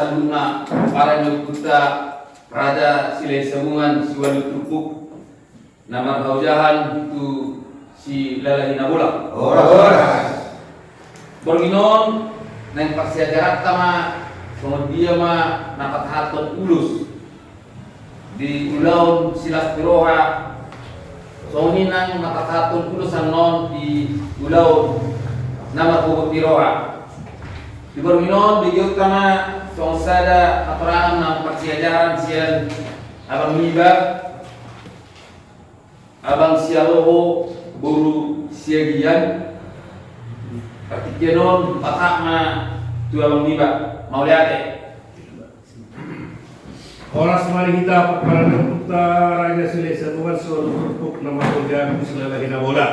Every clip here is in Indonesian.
saluna para nyukuta Raja Silai Semungan si Wali Trupuk nama haujahan tu si Lalahina bola. Borginon nang persiajaran tama kemudian mah napat haton ulus di Ulaun Silas Piroha. Soalnya nang napat haton ulusan non di Ulaun nama Pukul Piroha. Di Borginon di utama songsada aturan nang persiajaran sian abang miba abang sialoho buru siagian Partikenon patakna tu abang miba mau lihat Oras mari kita para kita Raja Silai Semungan suruh untuk nama tujuan Lalahina bola.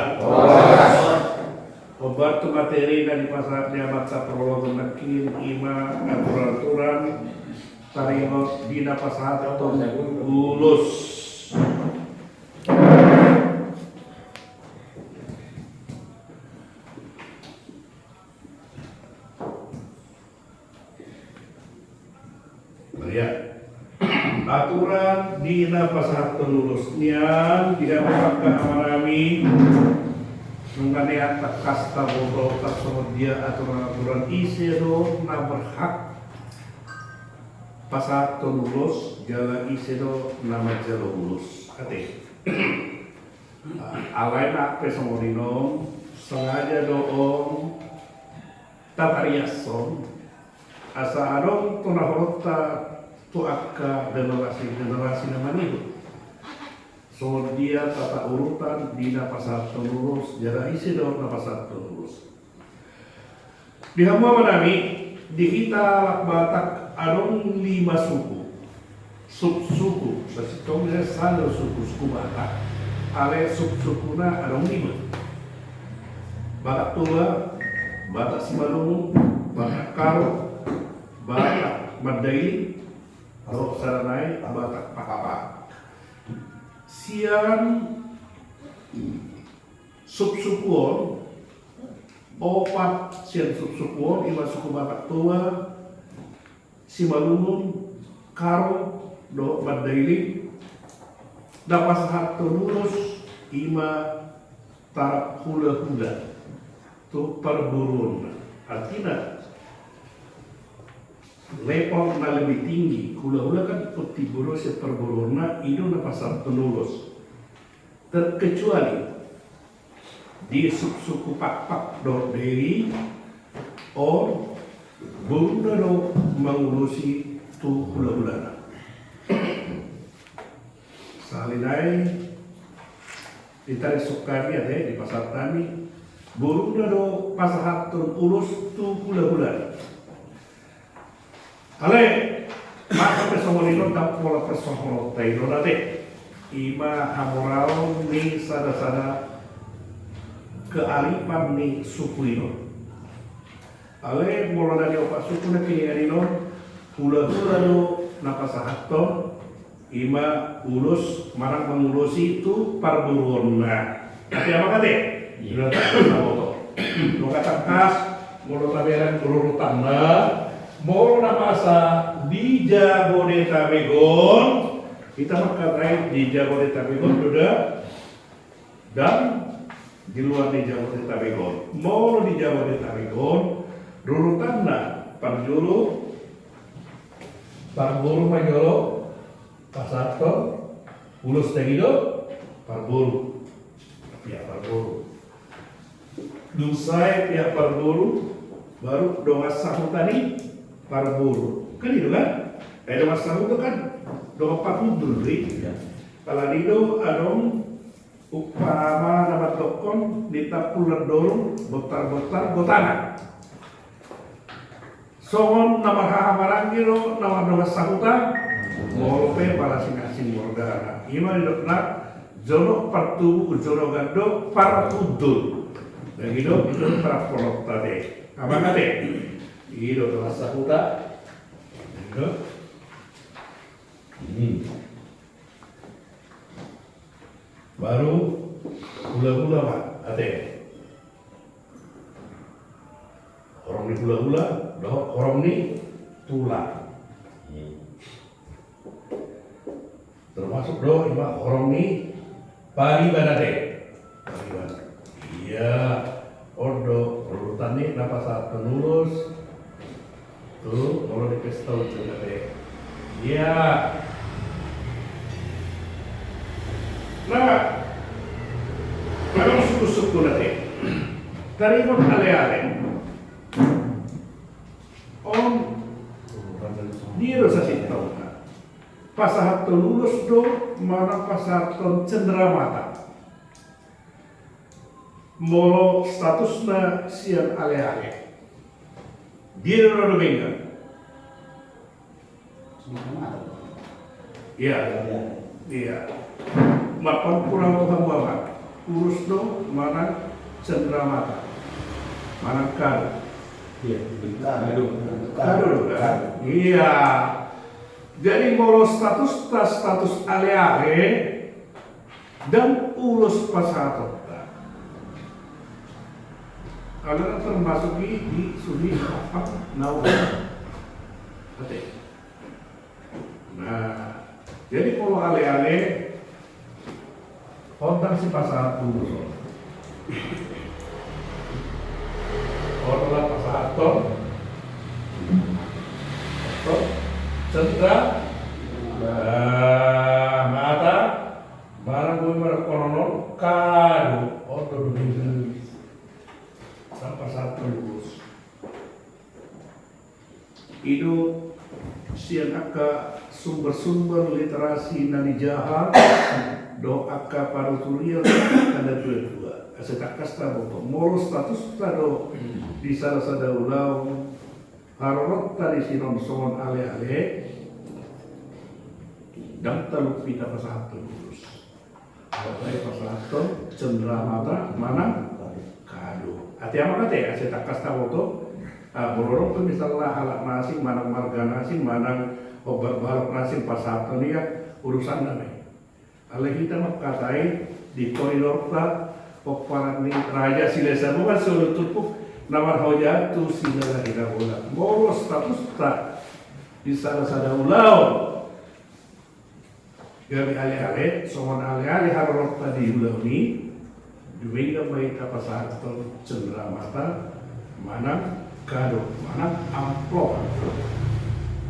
Pembantu materi dan pasarnya mata prologo makin ima aturan taringot dina pasahat atau lulus. Ya. Aturan dina pasahat lulusnya tidak memakai amanami mengenai atas kasta bodoh tak dia aturan isero na berhak pasahat lulus jala isero nama jalo lulus ate alai nak pesomorino sengaja doong tatariason asa adong tunahorota tu akka generasi nama itu. So dia tata urutan dina pasal lulus jara isi daun na pasal lulus. Di hamba manami di kita Batak adong 5 suku. Sub-suku, basitong dia sandal suku Batak. Ale sub-sukuna adong 5. Batak Tua, Batak Simalungun, Batak Karo, Batak Madaili, atau saranai Batak Pakapa. Sian subsukuon opat sian subsukuon ima suku Batak Tua Simalungun Karo do Madaili dapat satu lurus ima tarap hula-hula tu perburun artinya level na lebih tinggi, hula-hula kan putih buru seperburuna itu na pasar penulus. Terkecuali di suku pak-pak do deri or bunda do mengurusi tu hula-hula. Salinai ditarik sukami ada di pasar tani bunda do pasar hatun urus tu hula-hula. Ale, maka pesomolino tak pola pesomolino tayo nate. Ima hamorao ni sada-sada kearifan ni suku ino. Ale, mula dari opak suku na kinianino, hula-hula do napasahato, ima ulus marang mengulusi itu parburon na. Tapi apa kate? Ino tak saboto. Lo kata kas, mula taberan urutan na. Mau masa di Jabodetabekon kita mengatakan di Jabodetabekon sudah dan di luar di Jabodetabekon. Mau di Jabodetabekon rurutanna parjulu parburu majolo pasato ulus tegido parburu ya parburu dusai ya parburu baru doa sahu tadi parburu kan itu kan doa sahu itu kan doa pakudul kalau itu adong upama nama tokon ditapulan dorong botar-botar botana songon nama hahamarang giro nama doa sahuta molope para singasing mordana ima didokna jono partu jono gando parkudul dan itu para polok tadi apa kate itu doa sahuta itu ini baru hula-hula pak ate orang di hula-hula orang ni tulang Termasuk do ima orang ni Paribana deh. Paribana. Iya. Odo urutan ni napa saat penulus tuh kalau dikasih tahu juga deh. Iya. Nah, kalau suku-suku nanti dari kon ale-ale om dia dosa sih tahu kan pasahat lulus do mana pasahat cenderamata molo statusnya siang ale-ale dia do benga iya iya mapan kurang Tuhan banget urus do mana cenderamata mana kan Iya, kado kan? Iya. Jadi mau status ale-ale dan ulus pasatota. Ada termasuk di sudi apa nawa. Nah, jadi kalau ale-ale kontak si pasat ulus. Orang pasator, cendera, mata, barang gue merekonon kado, order bisnis, sampai satu lulus. Itu sian akka sumber-sumber literasi nani jahar, do akka parutulian ada dua-dua. Asetak kasta boto, moro status tado di sada ulau harorot tadi sinon songon ale-ale dan teluk pita pasahatu lulus. Bagai pasahatu cenderamata mana kado. Ati apa kate asetak kasta boto bororok tuh misalnya halak nasi manang marga nasi manang obat balok nasi pasahatu nih ya urusan namanya. Ale kita makatai di koridor ta Pokparan ni raja silesa bukan seluruh tutup nawar hojatu sinala hina bola moro status tak di sada ulau gabi ale-ale somon ale-ale harorot tadi ulau ni duwinga baik apa saat cenderamata mana kado mana amplop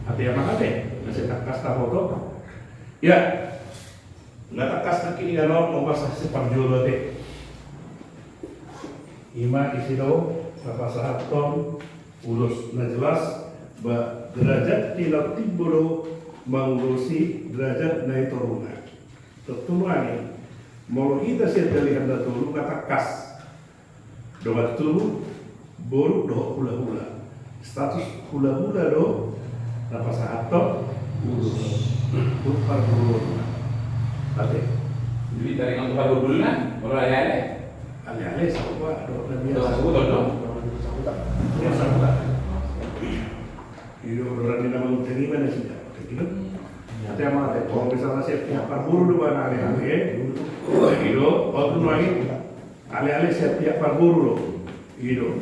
hati apa kate nasi tak kasta foto ya nggak tak kasta kini kalau mau pasah sepanjolo deh ima isido papasahat ton ulus na jelas ba derajat tilaw timbolo mengurusi derajat na itoruna tertuluani molo kita siya dalihan na tulu katakas doa tulu boru do hula-hula status hula-hula do papasahat ton ulus upar hula ate Jadi dari yang tukar hubungan, mulai ale. ale-ale sahabat do na biasa Doa sebut dong. biasa tak itu berarti nama terima dan sudah begitu nanti apa kalau misalnya saya pihak parburu dua ale-ale itu waktu lagi ale-ale saya pihak parburu itu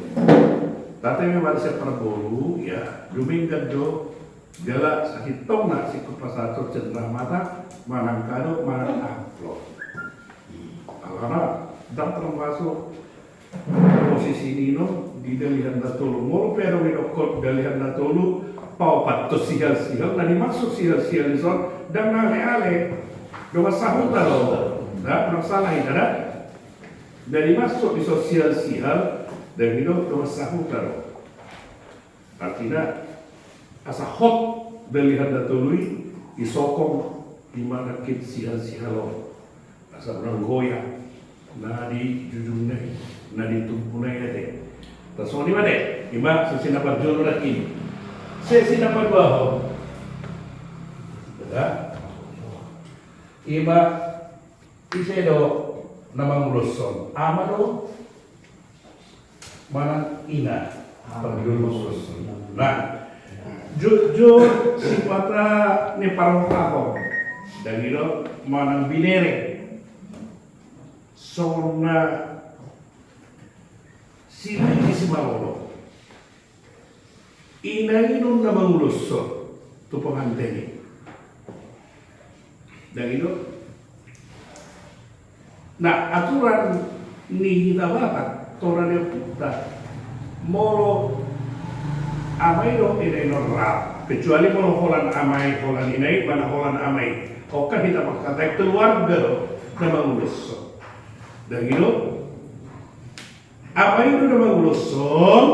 tapi memang saya parburu ya dumingkan do jala sakit tong nak si kupasator cenderamata manang kado manang amplop karena dan termasuk posisi Nino di dalihan datulu mulu pero minokot dalihan datulu pau patus sihal-sihal dan dimaksud sihal-sihalison dan ale-ale doa sahuta loh nah masalah itu ada dari masuk di sosial-sihal dan itu doa sahuta loh artinya asa hot dalihan datulu isokong di mana kit sihal-sihal loh asa orang goyang na di jujungnya, na di tumpunnya deh. Terus di mana? Ima sesi dapat jodoh lagi. Sesi dapat bahu. Betul? Ima isedo nama nguluson. Amado mana ina nguluson. Nah, jujur sifata ni parang ako. Dan itu mana binere. Sona sili di Simalolo. Inangin na manguluso. tu pengantin. Dan itu. Nah, aturan ni kita bakat, Torah dia putar. Molo amai do ini normal, kecuali molo holan amai, holan ini, mana holan amai. Oke kita pakai keluarga do, nama ngulus. Dan itu, amai itu nama nguluson,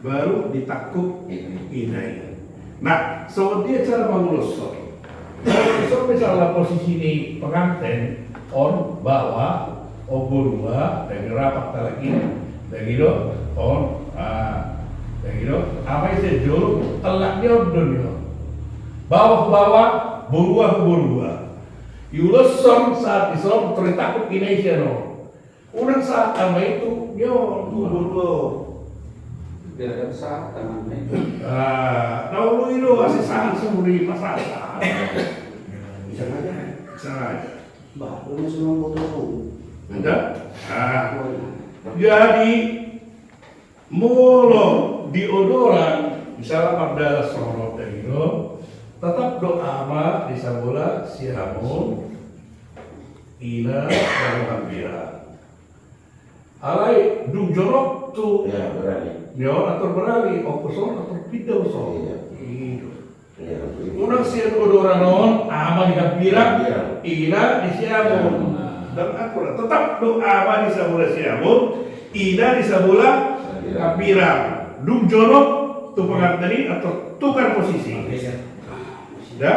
baru ditakut inai. Nah, so dia cara mengulus. Kalau misalnya posisi ini pengantin, on bawah, obor dua, dan rapat lagi, dan gitu, on, dan gitu. Apa itu jauh? Telaknya dunia. Bawah, berubah. Yulus saat Islam tertakut ini sih no. Orang saat apa itu, yo, berubah. Biar sah tangannya. Tahu itu masih sangat sembunyi masalah. Bisa aja. Bah, lu semua foto. Ada? Jadi mulu diodoran misalnya pada sorot itu tetap doa ma disambula siamun ina dan gembira. Alai dung jorok tu Ya, berani. nyo atau berali okuson atau pidau so. Iya. Itu. Ya, Unang siya odoran non ama gembira Gembira. ina di siamun. Dan aku tetap doa ama di sabula siamun ina di sabula gembira. Dung jorok tu penganteni atau tukar posisi. Ya.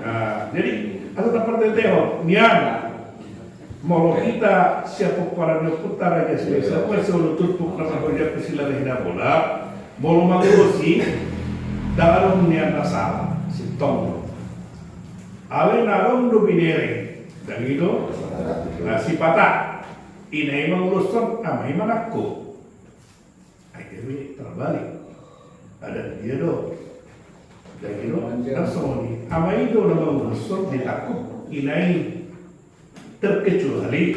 Nah, jadi atau tempat teteo nian mau kita siapa para putara aja sebisa pun selalu tutup nama kerja pesilar hidup bola mau mengurusi dalam nian asal si tong alih nalung do binere dan itu si patah ini menguruskan amai manakku akhirnya terbalik ada dia do dan itu langsung ni amai itu nama menguruskan ditakut ini terkecuali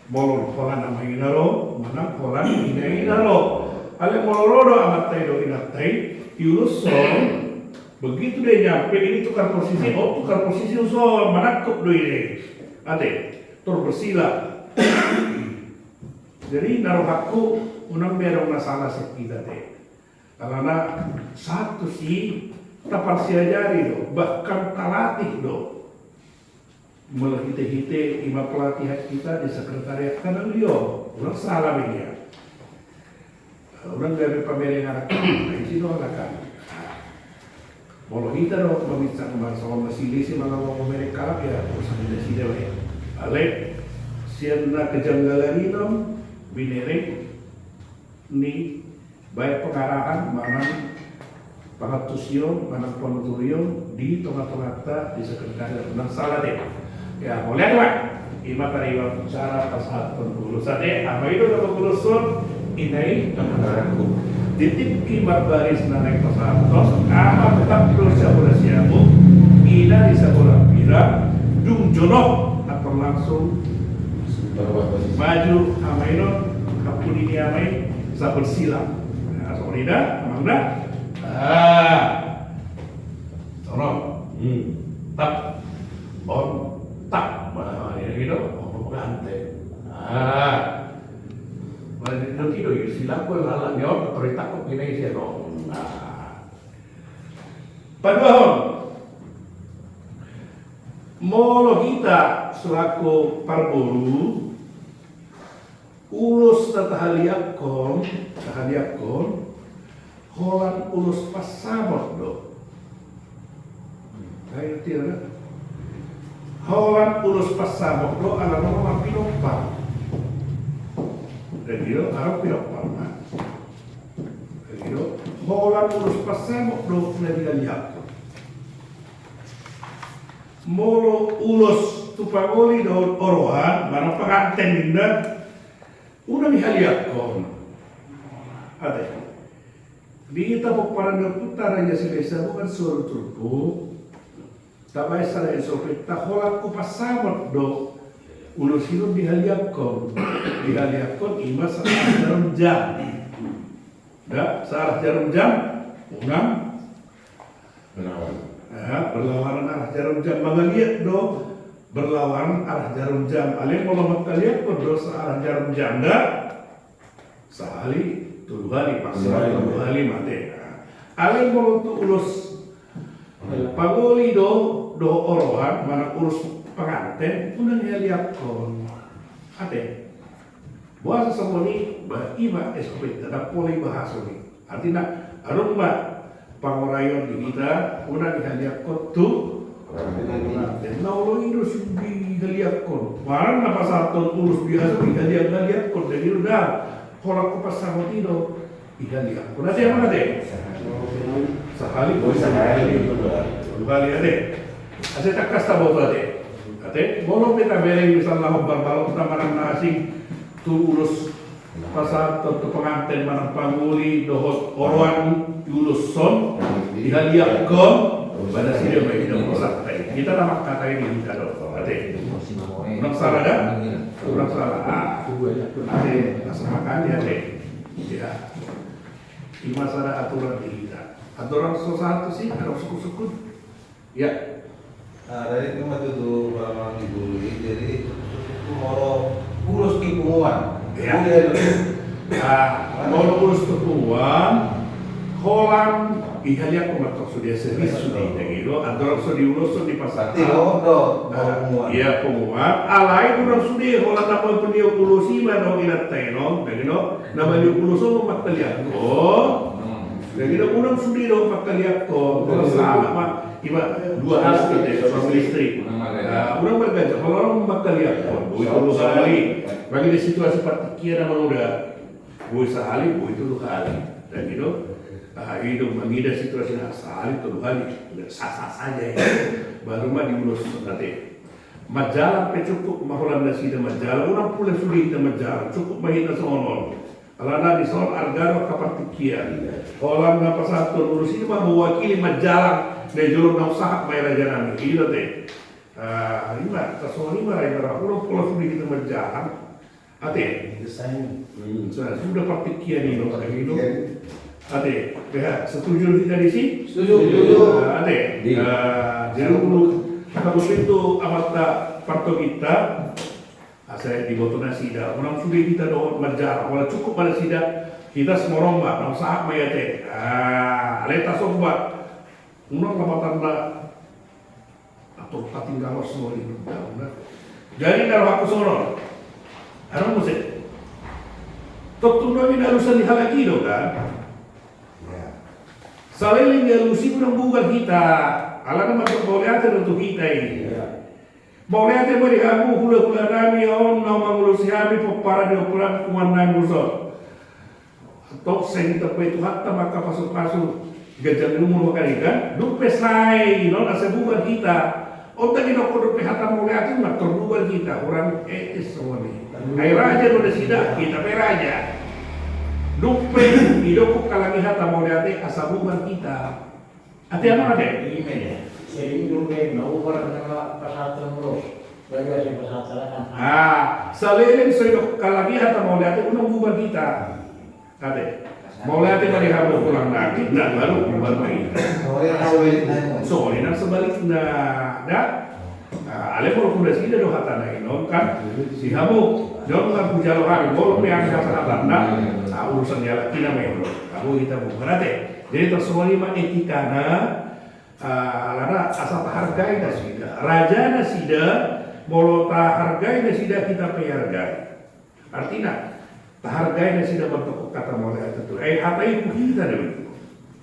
bolon holan nama inaro mana holan ina inaro ale molorodo amat taido inatai yuruson begitu dia nyampe ini tukar posisi tukar posisi usol mana kok do ini ade bersila jadi naruh aku unang berong masalah sekita teh karena satu sih tapat siajari do bahkan talatih do melahite-hite ima pelatihan kita di sekretariat karena beliau orang salah ini ya orang dari pemerintahan anak di sini orang kan kalau kita dong membicarakan masalah masih sih malah mau mereka ya urusan di sini lah ale siapa kejanggalan itu binere ni baik pengarahan mana pengatusium mana penuturium di tengah-tengah di sekretariat orang salah deh. Ya, boleh kan? Ima tariwa bicara pasal pengurusan apa itu dalam pengurusan ini aku titik kimat baris naik pasal tos ama tetap terus sabula siamu ina di sabula pira dung jonok atau langsung maju amaino kapun ini amai sabul silam nah sorida amangda tolong tap on tak mana ini gitu mau ganti mana itu gitu silang pun lalang nyor otoritas kok ini sih dong padahal molo kita selaku parburu ulus tahaliakon holan ulus pasamot do kayak tidak holan ulus pasamot do ala nama pinopal dan itu arah pinopal dan itu holan ulus pasamot do nabigaliak molo ulus tupagoli do orohan mana pengantin dinda udah mihaliak kon ada di tapok parang putara niya sila isa bukan suruh turpo tabay sa rin so holan ko pasamot do ulus hilong dihaliak kon ima sa jarum jam da sa jarum jam unang berlawanan arah jarum jam. Mangaliat do berlawanan arah jarum jam. Alih mau kalian do searah jarum jam dah. Sehari tujuh hari maksimal 2 hari mati. Alih mau tu ulus pagoli do orohan mana urus pengantin unang lihat kon. Ate. Bahasa semua ni iba SOP tidak boleh bahasa ni. Artinya arung pangurayon di kita una dihaliak kon tu na ulo ino subi haliak kon parang napasaton urus biasa haliak kon dari udah kalau ko pasamo tino ihaliak kon ate mana ate sehari kali ate ase takas tabo ate bolo kita bereng misalnya barbalo kita marang nasi tu urus pasal tentu pengantin manang panguli dohot orwan ulus son dihaliak kon pada sini baik kita masak kita nama kata ini kita do ate nak salah dah kurang salah ate nasa makan dia ate ya di masalah aturan di kita aturan satu sih ada suku-suku ya dari itu mah tuh orang ibu jadi mau urus tipuan ya mau urus tuan kolam ihaliak komatok sudah servis sudah gitu antara sudah diurus di pasar iya penguat alai kurang sudah kolam apa pendiu ulusi mana ilat tenon gitu namanya ulusi mak kalian gitu kurang sudah do mak kalian kalau salah mah iba dua hari suami istri orang berbeda kalau orang mak kalian itu kali bagi di situasi seperti kira nama udah boy sehari boy itu kali dan gitu hidup mengida situasi asal itu kali sah-sah saja ya baru mah diurus nanti majalah cukup mahulan nasi dan majalah orang pula sudah kita majalah cukup mahina sonon alana di soal argaro kapatikian kolam ngapa satu urus ini mah mewakili majalah dan jurus nak usaha bayar aja nami itu teh ini mah tasawuf ini mah orang pula sudah kita majalah ate sudah partikian ini loh gitu ate ya setuju tidak di sini Setuju. Ate jadi dulu kalau itu amata parto kita saya di botol nasi dah orang sudah kita doa majar kalau cukup pada sida kita semua romba nang saat mayate leta sobat unang kapatan dah atau tinggal semua itu jadi kalau aku sono harus musik Tottuno ini harus dihalaki dong kan? Saliling galusi pun bukan kita. Alam masuk boleh untuk kita ini. Boleh ada beri kamu hula nami on nama ngulusi kami para dia pulang kumanan busok. Tok sen tepe itu hatta maka pasuk gajah umur kali kan? Dupe sai non asa bukan kita. Otak ini aku dupe hatta boleh ada mak terbukan kita orang etis semua ni. Air raja pada sidak kita peraja. Dupe hidup kalangi hatta boleh ada asa bukan kita. Ati apa ada? Ini sering dupe mau orang dengan pesantren terus. Bagaimana sih pesantren? Saliling hidup kalangi hatta boleh ada unang bukan kita. Ada. Boleh ada bagi kamu pulang lagi, dan baru bukan lagi. Soalnya sebaliknya, dah. Ale kalau sudah sih dah hata naik non kan, si kamu jangan kan puja lo kami, kalau yang kata nah urusan jalan kita memang, kamu kita bukan ada. Jadi tersemua lima etika na, karena asal hargai dah sida, raja dah sida, mau hargai dah sida kita penghargai. Artinya hargai dah sida bentuk kata mulai itu. Hata itu kita dah itu.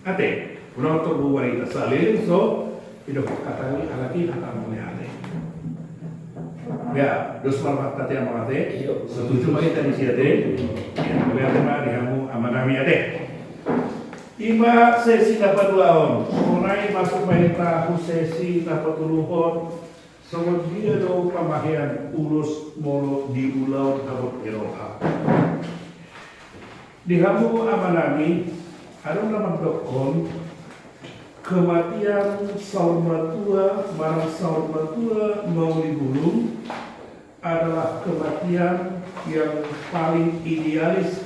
Ate, penonton dua itu salin so hidup kata ini alati hata mulai ada. Ya, dos marmat tadi yang mengate, setuju lagi tadi si ade, yang melihat mana dihamu amanami ade. Ima sesi dapat laon, mulai masuk perintah sesi dapat tuluhon, semua dia do pamahian ulus molo di ulau dapat eroha. Dihamu amanami, ada nama dokon. Kematian saurmatua, marang saurmatua mau digulung adalah kematian yang paling idealis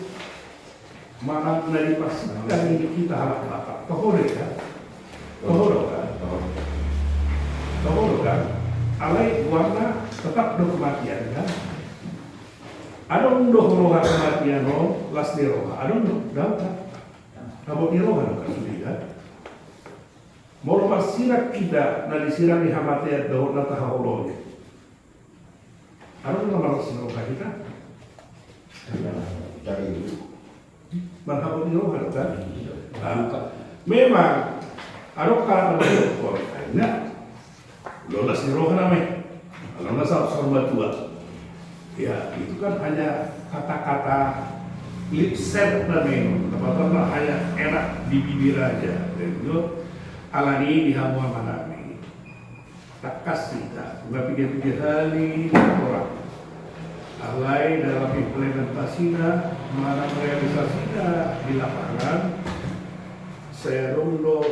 mana dari pastikan ini kita harap dapat. Tohore kan? Tohore kan? alai warna tetap do kematian kan. Ada undo roha kematian no las di roha. Ada undo dapat. Kamu di roha no kasudi kan. Mau lepas sirak kita na disiram di hamatian daun nata haulonya. Ada undo malas roha kita. Dari Marhaban di roha kan. Memang ada kata dokter. Enggak. Lolas di roha namanya. Kalau nggak salah sorba tua. Ya, itu kan hanya kata-kata lip set namanya. Teman-teman hanya enak di bibir aja. Dan itu alani di hamuan mana ini. Tak kasih tak. Nggak pikir-pikir hal ini orang. Alai dalam implementasinya, mana realisasinya di lapangan. Saya rundo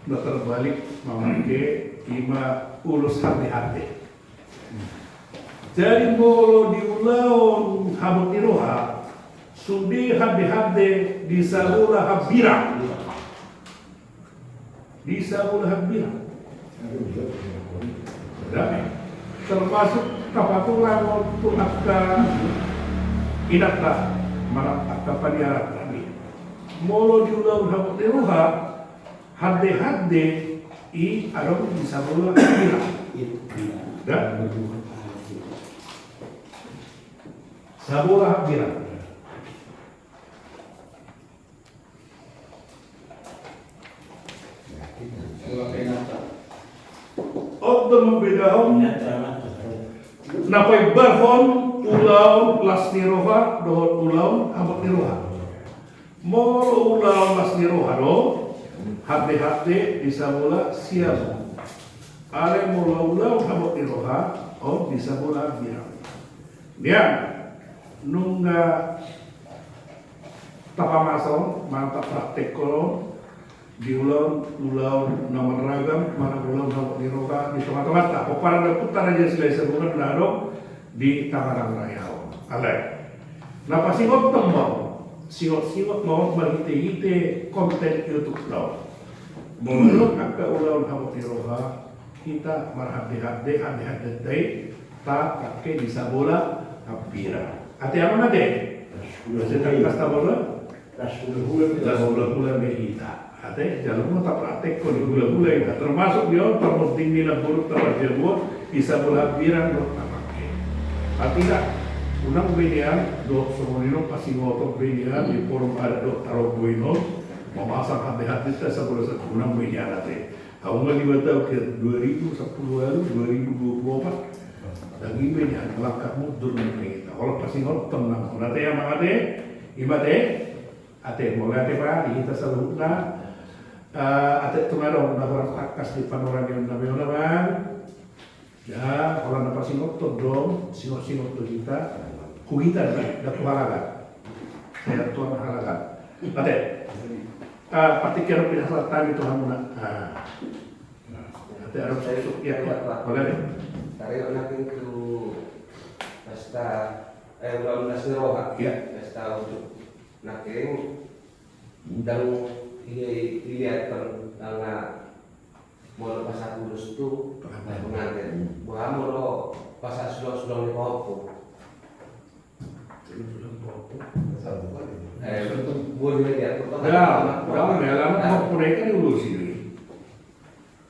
terbalik memakai ima ulus hati-hati. Jadi molo diulaun habut iroha, sudi hati-hati di salura habira. Di salura habira. Termasuk kapatulan untuk akta inaklah marah akta paniarat kami. Molo diulaun habut iroha, hati-hati i arong di salura habira. Dan Sabola bilang. Otto membedakan napai barhon ulau las niroha dohon ulau abot niroha. Moro ulau las niroha do hati-hati bisa mula siap. Ale mula ulau abot niroha oh bisa mula bilang. Dia nungga tapamason mantap praktek kolom diulang nomor ragam mana ulang nomor niroga di tengah-tengah tak para putar aja selai sebulan dado di Tangerang Raya alai napa singot tembang singot mau berhite-hite konten YouTube tau menurut angka ulang nomor niroga kita marhati-hati hati-hati tak pakai bisa bola hampira ati apa nade saya tak kasta bola gula kita ate jalan tak praktek ko gula itu termasuk dia terpenting nila buruk terjebur bisa bola hampira do pakai tidak unang benian do somonino pasti ngotot benian di forum ada do taruh buino memasang hati-hati kita sebelum unang benian ate aku nggak dibatau ke 2010 lalu 2024 lagi banyak langkah mundur nih kita. Kalau pasti nonton nang, nanti yang mengade, imate, ate mulai ate pak, kita selalu ate tumarong nabar takas di panorama yang nabi orang, ya kalau pasti nonton dong, singot tuh kita, kugitan nih, dah halagan, saya tuan halagan, ate, partikel pindah selatan itu hamuna, ate harus saya ya, boleh. Tari anak itu pesta ulang nasiroha, pesta untuk naking dan lihat tengah mau pasar kulus itu pengantin, bahwa mau pasar sulang di Papua. Boleh lihat Ya, orang dalam mau mereka diurus ini.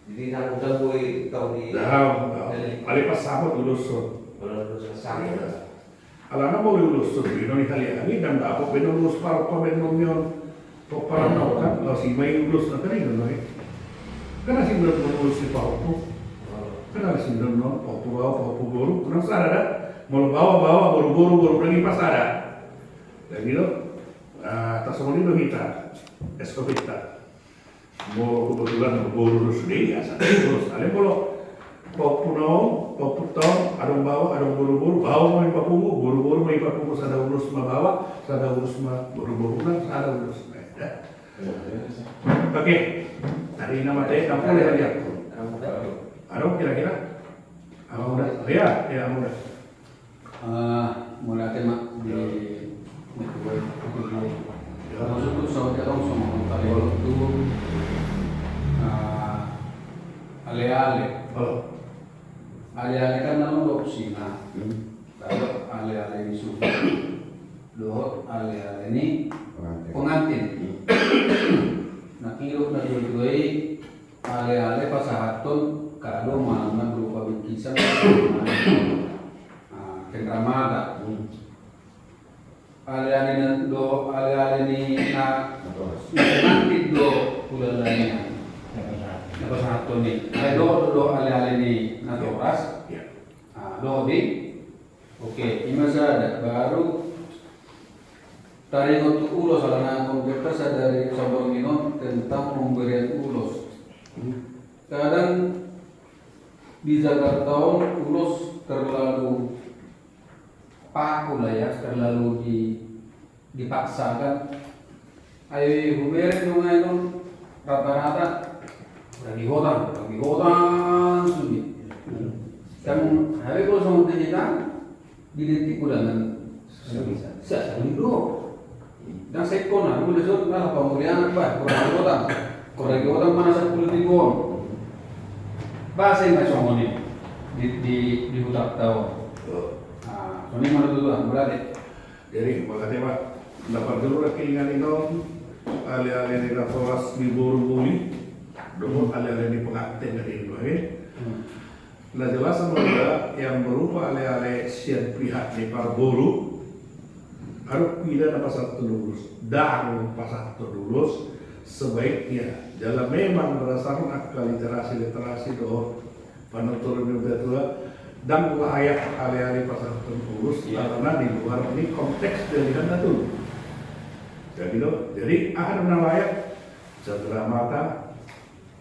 Jadi nang udah gue tahu di Paling pas sama lulus sama. Alana mau lulus ini Italia dan apa lulus para pemain para naukan kalau si main lulus nanti nih karena si belum lulus di Papua karena si belum Papua baru karena ada mau bawa baru lagi pas ada dan gitu tak semua itu kita eskopita mau kebetulan baru sendiri asal terus ada kalau Poputong, adong bawa, adong buru-buru, bawa may papungo, buru-buru may papungo, sada urus mabawa, sada urus buru-buru na, sada urus na. Oke, hari ini materi, nampu lihat lihat. Adong kira-kira? Apa udah? Ya, udah. Mulai tema di masuk ke Saudi Arabia kalau itu ale-ale. alih-alih kan nang Sina. Lalu alih-alih di suku. Do alih-alih ini pengantin. Nah kilo na dua-duai alih-alih pasahaton kado mana berupa bingkisan cendramata. Alih-alih ni na pengantin do ulalanya. Lepas satu ni, do alih-alih ni na toras. Do di, oke, ini ada baru tarik untuk ulos karena konvertas dari Sabang Minot tentang pemberian ulos. Kadang di Jakarta ulos terlalu paku lah ya, terlalu dipaksakan. Ayo hubungan dengan rata-rata lagi hutang sulit. Yang hari kalau sama kita didetik ulangan sebisa. Dan sekon aku lesot lah pemulihan apa kurang hutang mana 10 ribuan. Bahasa yang macam ini di hutang tahu. Ini mana dulu berarti. Jadi makanya Pak, dapat dulu keinginan itu alih-alih di Raforas di Borobuli, dulu alih-alih di pengantin dari itu, Nah jelas semoga yang berupa alih-alih siap pihak di Parburu harus pidana pasal lulus dan pasal lulus sebaiknya dalam memang berdasarkan akal literasi doh penuturan tua dan layak alih-alih pasal lulus karena di luar ini konteks dari handa tuh jadi akan layak setelah mata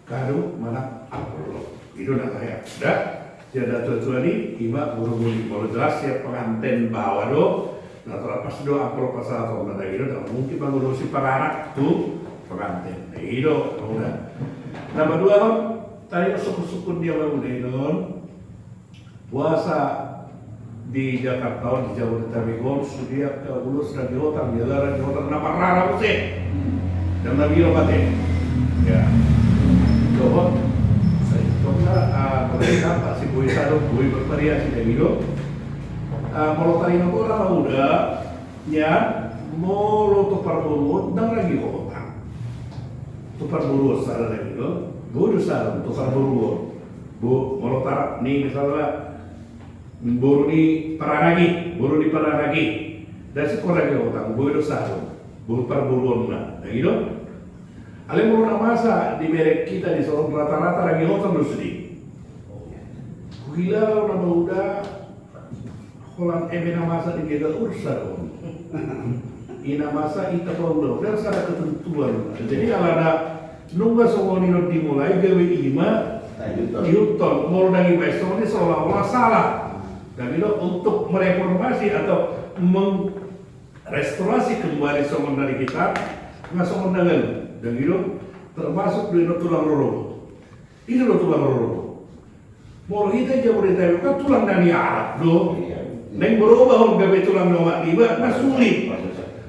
kado mana apel itu nak layak dah tiada terkecuali iba buru-buru kalau jelas siap pengantin bawa do nah terlepas do apel pasal atau mana itu tak mungkin mengurusi para anak tuh pengantin itu udah nama dua tadi suku-suku dia udah puasa di Jakarta di Jabodetabek sudah ke ulus dan di hotel nama rara musik dan nabi obatnya ya coba saya coba mereka si boy sado boy bervariasi dari itu kalau tadi aku orang udah ya mau tukar buru dan lagi hotel tukar buru salah lagi itu buru salah tukar buru bu mau taruh nih misalnya buru di Paranagi dan sekolah lagi orang buru salah buru perburuan lah gitu ale mau masa di merek kita di Solo rata-rata lagi hotel dulu sedih gila nama udah kolam emena masa di kita ursa ina masa ita kalau dan ada ketentuan jadi kalau ada nunggu semua ini dimulai gawe ima Newton mau dari besok ini seolah-olah salah dan itu untuk mereformasi atau merestorasi kembali sombong dari kita nggak sombong dengan dan itu termasuk di tulang roro itu tulang roro mau kita aja berita kan tulang dari Arab loh neng berubah gawe tulang nomor tiba nah sulit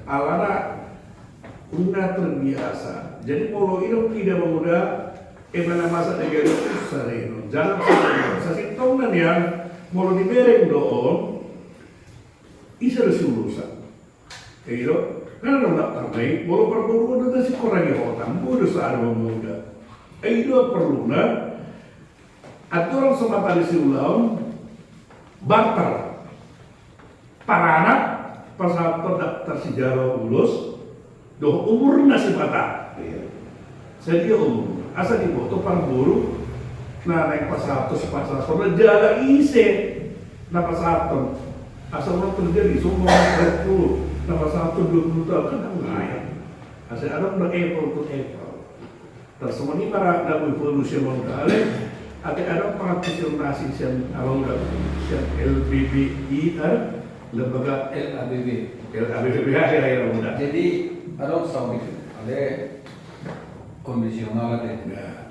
alana udah terbiasa jadi kalau itu tidak memudah mana masa negara itu sering jangan sampai tahunan yang mau dibereng doon isa harus urusan kayak gitu karena nggak terbaik mau perburuan itu sih kurang hotam bodoh saat memuda itu perlu na aturan semata di siulam barter para anak pasal terdaftar sejarah ulus doh umur nasi bata saya dia umur asal di foto parburu nah naik pasal soalnya jaga ise nah pasal asal orang terjadi semua 40 nah pasal 20 tahun kan naik asal ada udah April to April terus semua ini para dalam evolusi modalnya ada praktisionasi yang awal udah yang LBBI lembaga LABB ya mudah Jadi ada kondisional ada.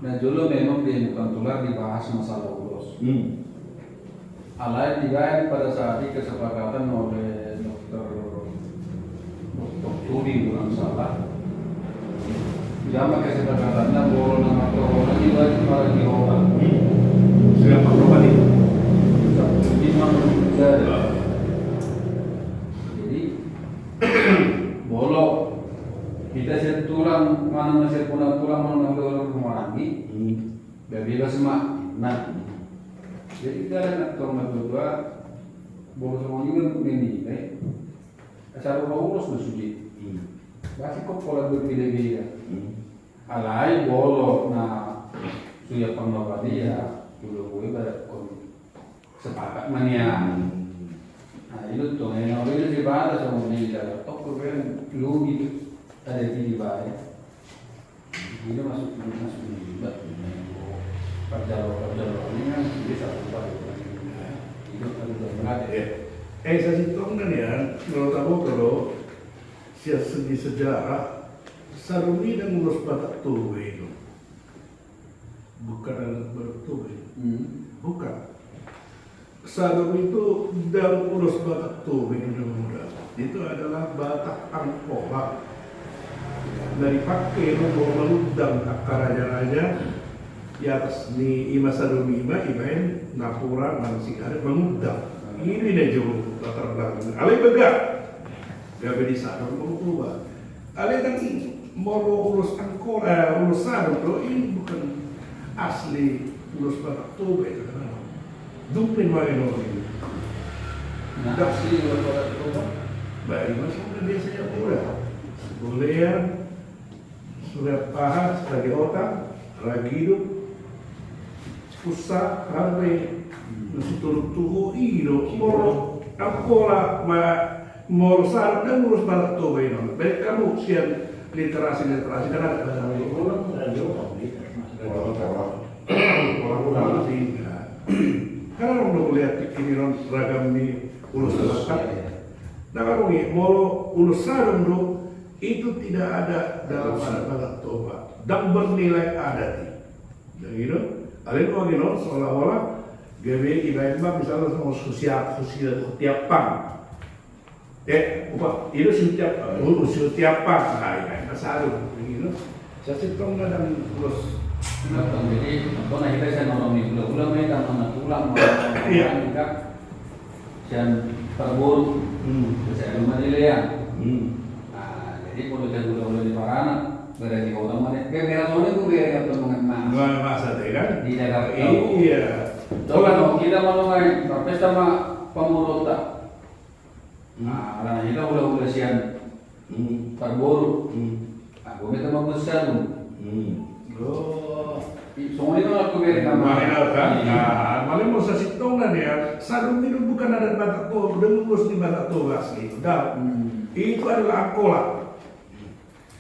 Nah dulu memang di bukan tular dibahas masalah ulos. Alai dibayar pada saat ini kesepakatan oleh dokter Tudi bukan salah. Jama kesepakatannya boleh nama orang ini lagi para di orang. Siapa mana masih pulang mana udah rumah lagi, bebas mak. Nah, jadi kita nak tahu berdua, boleh semua juga begini, asal orang urus bersuji. Masih kok pola berbeda-beda. Alai boleh na suya penglobali ya, dulu gue pada sepakat mania. Nah itu tuh yang orang itu dibahas sama dia dalam toko kan lu gitu ada di bawah. Ini masuk juga. Perjalanan ini kan bisa berubah. Itu ada Saya hitung kan ya, menurut aku kalau segi sejarah Saruni dan ngurus Batak Toba itu bukan anak Batak Toba, bukan. Saruni itu dan ngurus Batak Toba muda. Itu adalah Batak Angkola dari pakai nomor meludang akar raja-raja di atas ni ima Saruni imain Napura Mansing ada mengudang. Ini dia jauh latar belakang. Alai begak, gak bedi sadar mau keluar. Alai kan mau urus Angkola, urus sadar tuh ini bukan asli urus Batak Toba itu kan. Duplin main orang ini. Nah, asli urus Batak Toba. Baik, maksudnya biasanya boleh ya. Sudah paha sebagai otak, ragido, pusat, harvey. Turut tuho ino moro Angkola moro sar dan ngurus Batak Toba ini. Baik kamu sian literasi kan ada bahasa orang sehingga karena orang udah lihat ini non ragam ini ulus Batak. Nah kalau ini moro ulus sarung itu tidak ada dalam adat Batak Toba dan bernilai adat. Dan gitu, alih non seolah-olah GBI ibaratnya misalnya sama setiap pang, itu setiap pang, nah masalah, begitu. Saya setong dan terus. Jadi, kalau kita saya nolongin ulang mereka mana tulang, kita dan perburu, saya rumah nilaian. Nah, jadi kalau saya ulang di Parana, berarti kau tahu mana? Kayak soalnya gue biar yang mengenal. Masa deh kan? Di daerah iya. Kalau kita mau main berpesta sama pemurota, nah, karena kita udah sian perburu, aku minta mau besar Oh, semua itu aku beri nama. mana kan? Nah, mana mau saya hitung kan ya? Sarung itu bukan adat Batak Toba, udah ngurus di Batak Toba asli. Itu adalah Angkola.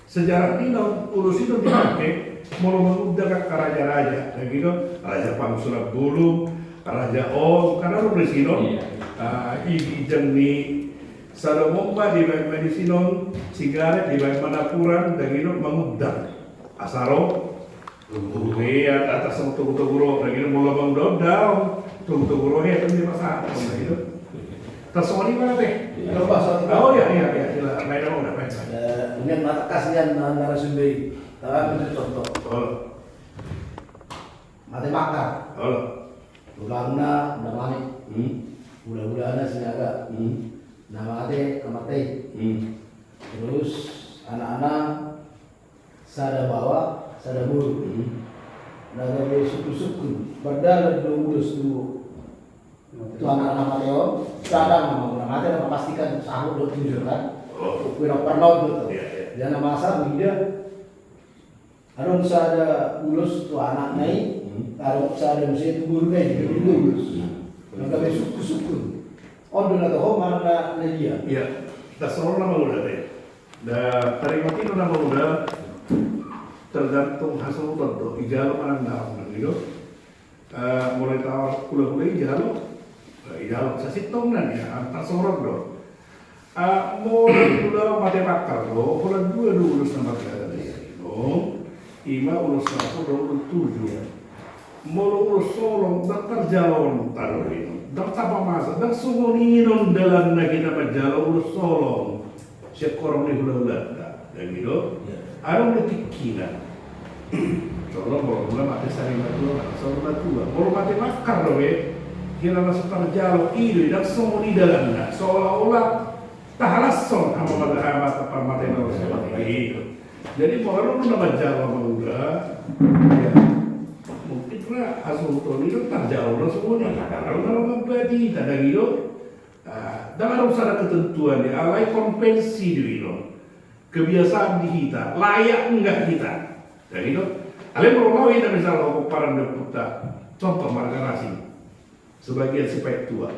Sejarah ini urus itu dipakai mau mengundang ke raja-raja, kayak gitu, Raja Pangsurat Bulu, Raja Om, karena lu di sini, ijeng ni Salomomba di bagian di sini, Sigaret di bagian Manapuran, dan gitu mengundang Asaro, lihat atas sama tunggu-tunggu, dan gitu mau lobang down, tunggu-tunggu ya, itu dia masalah, gitu. Terus di mana teh? Oh iya, sila, main dong, udah main. Ini mata kasihan narasumber. Tapi itu contoh. Mati makar. Ulangna namanya. Ulah-ulahna sinaga. Nama ade kamate. Terus anak-anak sada bawa, sada buru. Naga suku-suku. Padahal urus dulu. Itu anak-anak Mateo, kadang mati memastikan sahur dua tujuh kan. Kira pernah gitu. Jangan masa begitu. Kalau bisa ada ulus tu anak naik, kalau bisa ada musim tu guru naik, jadi ulus. Maka suku-suku. Oh dulu tu home mana dia? Iya, dah seorang nama muda deh. Dah terima itu nama muda tergantung hasil tertentu. Ijalo mana nggak gitu. Mulai tawar kuliah ijalo saya hitungan ya antar seorang dong. Mulai kuliah matematika dong, mulai dua ulus nama kita tadi. Ima ulus 127 mulu ulus solong dakar jalon taruh ini dak tapa masa dak sumoninon dalam na kita berjalan ulus solong sekorong ni hula-hula dan gitu ada ketikinan solong mula mati sari batu solong batu mulu mati makar loh kira masuk terjalo ini dak sumoni dalam na seolah-olah tahalason sama mata mati nol seperti itu Jadi kalau lu nama Jawa muda, ya mungkin lah asal Tony itu tak jauh lah semua nih. Kalau nama berarti tak ada gitu. Dalam harus ada ketentuan ya, alai konvensi dulu. Kebiasaan di kita, layak enggak kita. Jadi itu, alai mau kita misalnya kalau para deputa, contoh marga nasi, sebagian spek tua.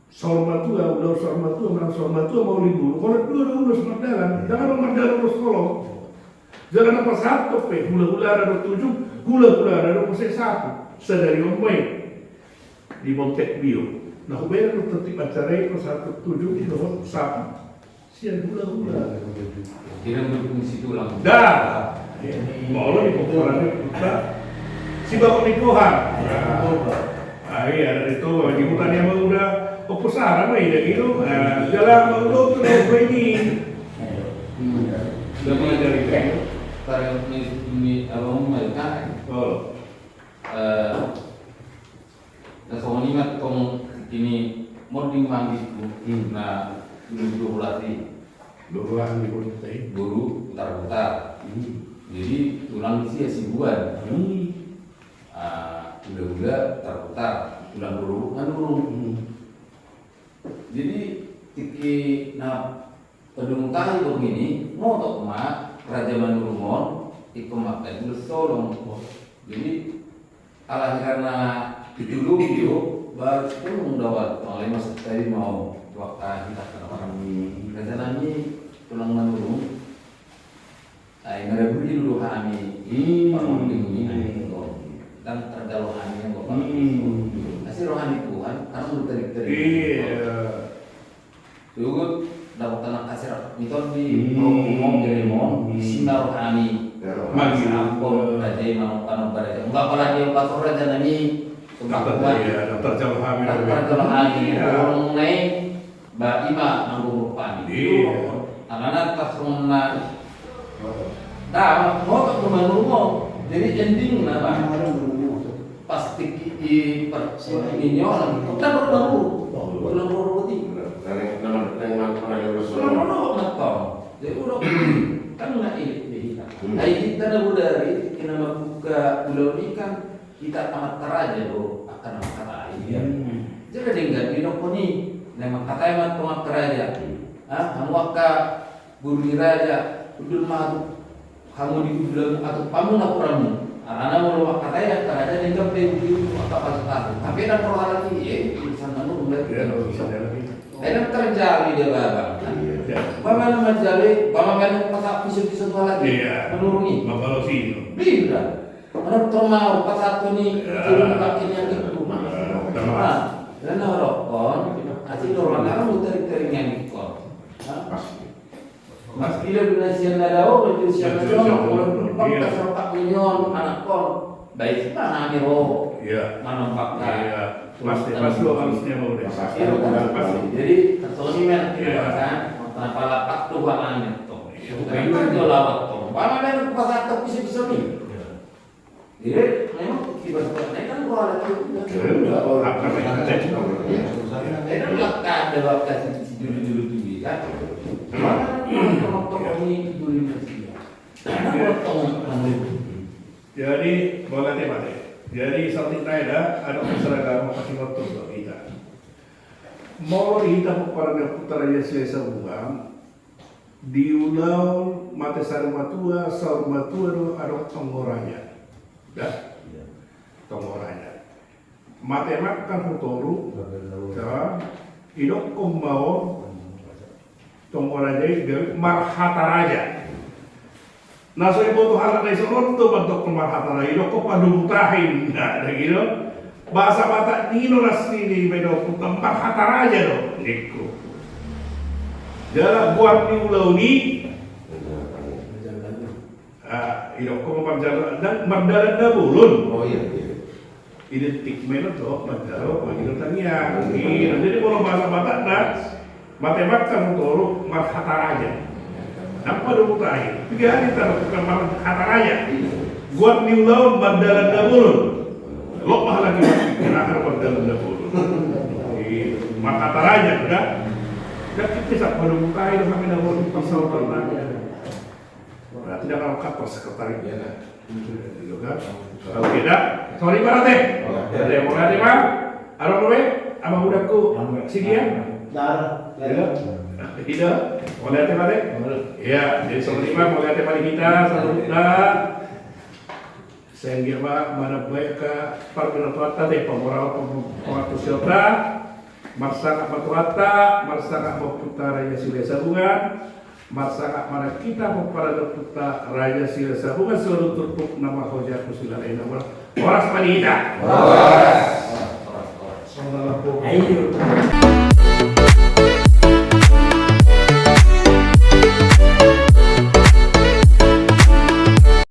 Sormatua, udah sormatua mau libur. Kalau dua urus mardalan, jangan mardalan urus kolong. Jangan apa satu pe, gula ada 7, gula ada 21. Sedari omai di Montek Bio. Nah, ubaya lu tertib acara itu 1/7 itu sapi. Sian gula. Kira berfungsi tulang. Dah. Mau lo di pokorannya kita. Si bapak nikohan. Iya, itu di hutan yang udah opusara mah ya gitu. Jalan mau tuh ini. Sudah mulai dari tarik ini abang mereka. Oh. Nah, soalnya mat kong ini moding manggil nah dulu latih Doang di kota guru putar-putar. Jadi tulang isi ya simbuan. Udah putar-putar, tulang burung kan burung. Jadi tiki pedung kali begini mau tok mak kerajaan Manurumon ikomak itu solong. Jadi alah karena dulu itu baru sepuluh dawat oleh masa tadi mau waktu kita orang kerajaan ini tulang Manurung. Ay merebut dulu kami orang ini dan tergalau hanya yang bapak kasih rohani Tuhan karena lu terik-terik. Tugut dapat tanah kasir miton di umum dari mom sinar rohani masih ampun raja mau tanah baraja enggak pala dia pastor raja nami terjauh hamil orang naik mbak Ima nanggung rupani anak-anak tasrona dah mau ke rumah rumah jadi ending apa pasti di ini orang kita baru belum putih jadi udah kan nggak ini kita dah dari kita buka pulau ini kan kita amat teraja loh akan kata iya jadi enggak di noponi nama kata amat amat teraja kamu akan buru raja udah madu kamu di bulan atau kamu lapuramu anak mau kata ya teraja dengan begitu apa tahu tapi ada persoalan lagi urusan anu ada terjadi dia babang. Bagaimana menjadi, bagaimana pasal pisau-pisau lagi menuruni. Bapak sih. Bila, orang termau pasal tu ni turun kaki yang itu. Dan orang asing orang muter-muter yang itu. Mas bila bila siang ada orang itu siang ada orang pakai serta minyon anak kon baik mana ni ro. Mana pakai. Pasti lo harusnya mau deh. Pasti. Jadi Tony kan kenapa lapak tuh bahannya tuh. Kan jual lawat tuh. Mana ada pasar tapi bisa nih. Jadi memang tiba-tiba kan kalau ada itu ada waktu si dulu tuh kan. Mana toko ini dulu masih. Jadi boleh Pak. Jadi saling ada seragam kasih waktu untuk kita. Mau kita pada putra yang selesai uang diulau mata sarmatua ada tongoranya, dah tongoranya. Matemat kan hutoru, dah idok kumbau tongoranya itu marhataraja. Nah, saya butuh hal dari seorang tu bentuk pemarhatan lagi. Dok, kok padu mutahin, ada gitu. Bahasa Batak Nino asli di Bedok tempat hatar aja dong, Niko. Jalan buat di ulau ni. Idok kok memperjalan dan merdalan dabulun. Oh iya. Identik menot dok, mandalo, begitu tanya. Jadi kalau bahasa Batak dah, matemat kan untuk marhatar aja. Apa dulu terakhir? 3 hari terlakukan kata raya. Guat new laut bandalan dabulun. Lo mah lagi kira-kira bandalan dabulun. Maka kata raya udah. Dan kita bisa pada mukai kami dabulun pasal ternaknya. Berarti dia kalau kantor sekretariat. Iya nah. Gitu kan? Kalau tidak, sorry berarti. Ada yang mau ngerti bang? Arang gue, abang udahku, Sigian. Dar. Tidak, mau lihat berarti? Iya, jadi sorry bang, mau lihat pada kita, selalu sehingga pak mana baik ke perbelanjaan tadi pemurau pengatur siota, marsaka patuata, marsaka putara Raja Sila Sabungan, marsaka mana kita para putra Raja Sila Sabungan selalu terpuk nama hoja kusila nama oras panita.